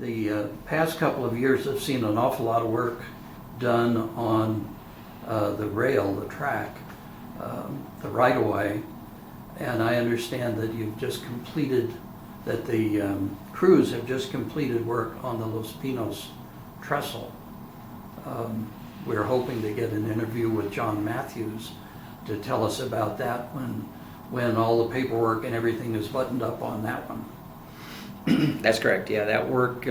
The past couple of years I've seen an awful lot of work done on the rail, the track, the right-of-way, and I understand that you've just completed, that the crews have just completed work on the Los Pinos trestle. We're hoping to get an interview with John Matthews to tell us about that when all the paperwork and everything is buttoned up on that one. That's correct. Yeah, that work,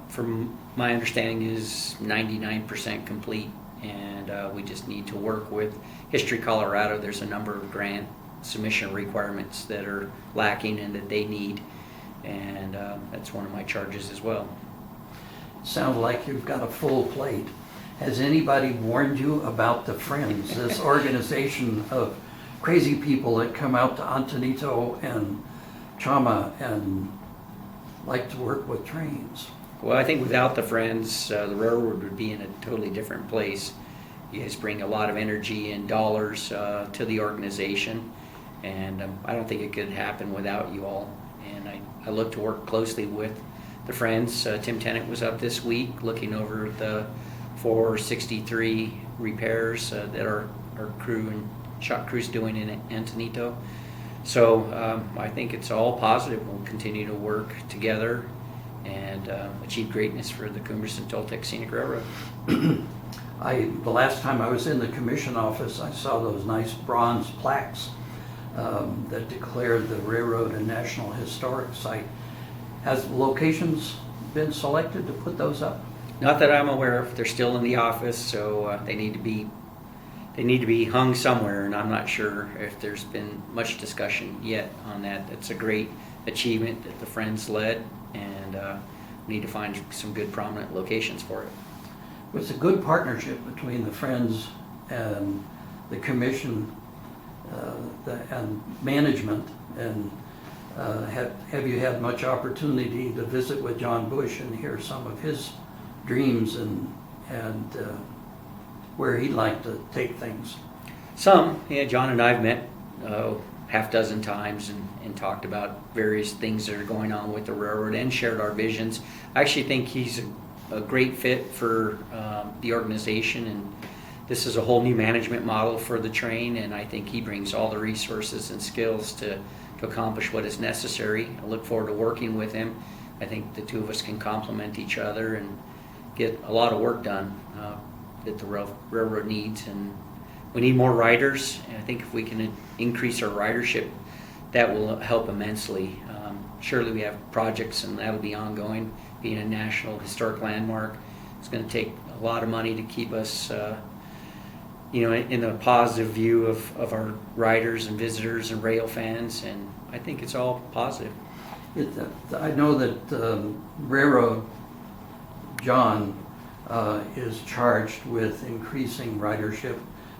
from my understanding, is 99% complete, and we just need to work with History Colorado. There's a number of grant submission requirements that are lacking and that they need, and that's one of my charges as well. Sounds like you've got a full plate. Has anybody warned you about the Friends, this organization of crazy people that come out to Antonito and Chama and like to work with trains? Well, I think without the Friends, the railroad would be in a totally different place. You guys bring a lot of energy and dollars to the organization, and I don't think it could happen without you all. And I look to work closely with the Friends. Tim Tennant was up this week looking over the 463 repairs that our crew and shop crew's doing in Antonito. So I think it's all positive. We'll continue to work together and achieve greatness for the Cumbres and Toltec Scenic Railroad. The last time I was in the commission office, I saw those nice bronze plaques that declared the railroad a National Historic Site. Has locations been selected to put those up? Not that I'm aware of. They're still in the office, so they need to be hung somewhere, and I'm not sure if there's been much discussion yet on that. It's a great achievement that the Friends led, and we need to find some good prominent locations for it. It's a good partnership between the Friends and the commission and management. And have you had much opportunity to visit with John Bush and hear some of his dreams and where he'd like to take things? Some. Yeah, John and I've met half dozen times and talked about various things that are going on with the railroad and shared our visions. I actually think he's a great fit for the organization, and this is a whole new management model for the train, and I think he brings all the resources and skills to accomplish what is necessary. I look forward to working with him. I think the two of us can complement each other and get a lot of work done that the railroad needs. And we need more riders, and I think if we can increase our ridership, that will help immensely. Surely we have projects, and that'll be ongoing. Being a national historic landmark, it's going to take a lot of money to keep us in a positive view of our riders and visitors and rail fans, and I think it's all positive. I know that Railroad John is charged with increasing ridership.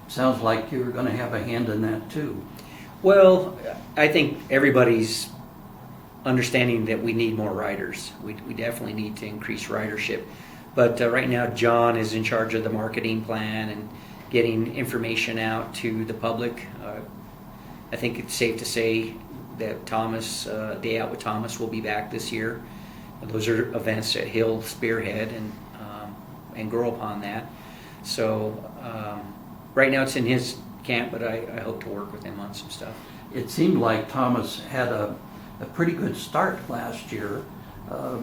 Sounds like you're going to have a hand in that too. Well, I think everybody's understanding that we need more riders. We definitely need to increase ridership. But right now, John is in charge of the marketing plan and getting information out to the public. I think it's safe to say that Thomas, Day Out with Thomas, will be back this year. Those are events that he'll spearhead and grow upon that. So right now it's in his camp, but I hope to work with him on some stuff. It seemed like Thomas had a pretty good start last year,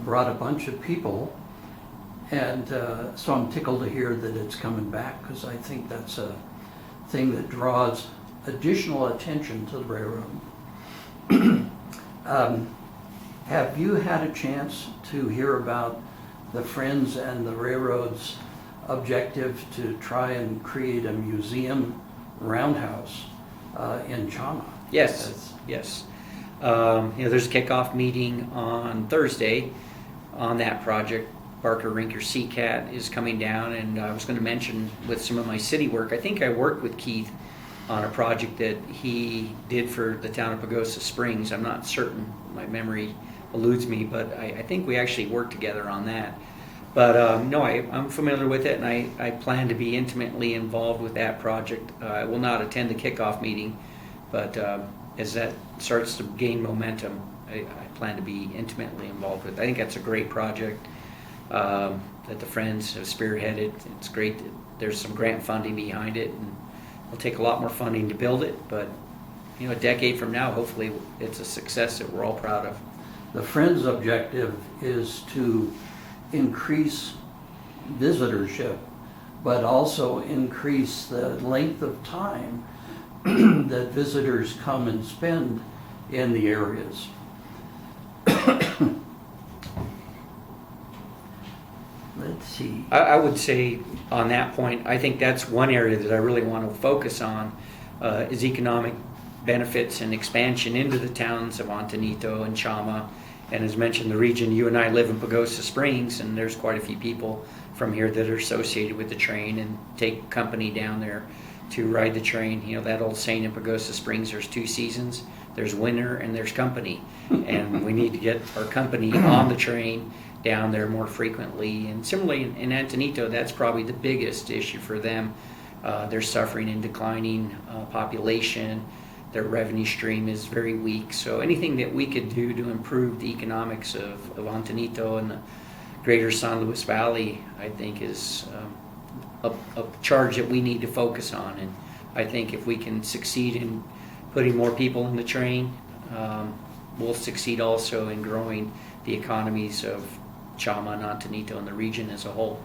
brought a bunch of people, and so I'm tickled to hear that it's coming back, because I think that's a thing that draws additional attention to the railroad. Have you had a chance to hear about the Friends and the railroad's objective to try and create a museum roundhouse in Chama? Yes. There's a kickoff meeting on Thursday on that project. Barker Rinker Seacat is coming down, and I was going to mention with some of my city work, I think I worked with Keith on a project that he did for the town of Pagosa Springs. I'm not certain, my memory eludes me, but I think we actually worked together on that. But no, I'm familiar with it, and I plan to be intimately involved with that project. I will not attend the kickoff meeting, but as that starts to gain momentum, I plan to be intimately involved with it. I think that's a great project. that the Friends have spearheaded. It's great that there's some grant funding behind it, and it'll take a lot more funding to build it, but a decade from now, hopefully it's a success that we're all proud of. The Friends' objective is to increase visitorship, but also increase the length of time that visitors come and spend in the areas. Let's see. I would say on that point, I think that's one area that I really want to focus on is economic benefits and expansion into the towns of Antonito and Chama. And as mentioned, the region, you and I live in Pagosa Springs, and there's quite a few people from here that are associated with the train and take company down there to ride the train. That old saying in Pagosa Springs, there's 2 seasons. There's winter and there's company. And we need to get our company on the train down there more frequently. And similarly in Antonito, that's probably the biggest issue for them. They're suffering in declining population. Their revenue stream is very weak. So anything that we could do to improve the economics of Antonito and the greater San Luis Valley, I think is a charge that we need to focus on. And I think if we can succeed in putting more people in the train, we'll succeed also in growing the economies of Chama and Antonito and the region as a whole.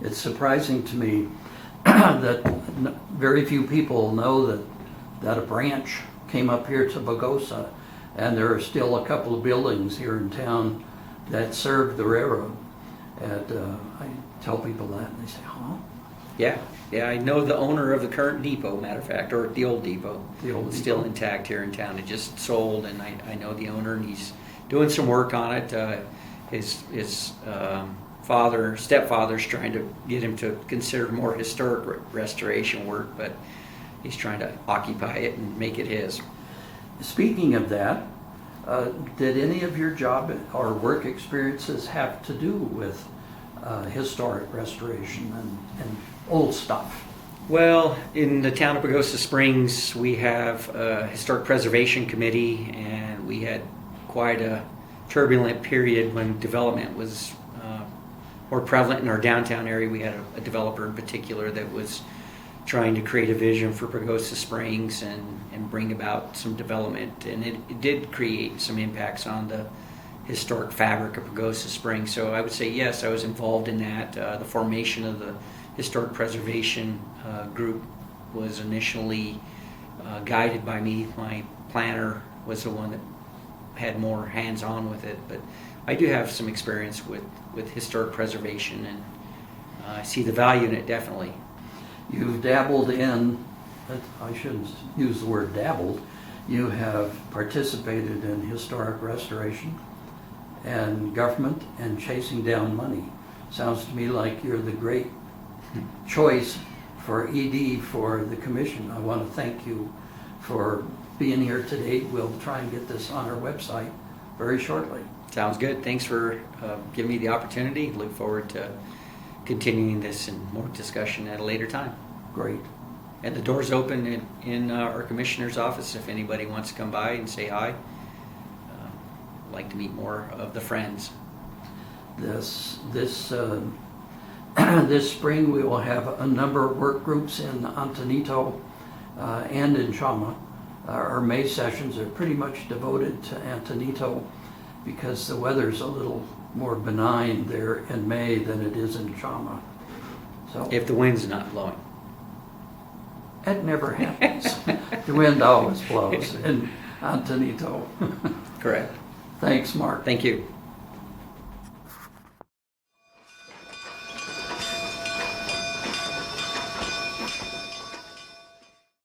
It's surprising to me that very few people know that a branch came up here to Pagosa, and there are still a couple of buildings here in town that serve the railroad. And I tell people that, and they say, huh? Yeah, I know the owner of the current depot, matter of fact, or the old depot. The old It's still depot. intact here in town. It just sold, and I know the owner, and he's doing some work on it. His stepfather's trying to get him to consider more historic restoration work, but he's trying to occupy it and make it his. Speaking of that, did any of your job or work experiences have to do with historic restoration and old stuff? Well, in the town of Pagosa Springs, we have a historic preservation committee, and we had quite a turbulent period when development was more prevalent in our downtown area. We had a developer in particular that was trying to create a vision for Pagosa Springs and bring about some development, and it did create some impacts on the historic fabric of Pagosa Springs. So I would say yes, I was involved in that. The formation of the historic preservation group was initially guided by me. My planner was the one that had more hands-on with it, but I do have some experience with historic preservation, and I see the value in it, definitely. You've dabbled in, I shouldn't use the word dabbled, you have participated in historic restoration and government and chasing down money. Sounds to me like you're the great choice for ED for the commission. I want to thank you for being here today. We'll try and get this on our website very shortly. Sounds good. Thanks for giving me the opportunity. Look forward to continuing this and more discussion at a later time. Great. And the door's open in our commissioner's office if anybody wants to come by and say hi. I'd like to meet more of the friends. This spring we will have a number of work groups in Antonito and in Chama. Our May sessions are pretty much devoted to Antonito because the weather's a little more benign there in May than it is in Chama. So If the wind's not blowing. it never happens. The wind always blows in Antonito. Correct. Thanks, Mark. Thank you.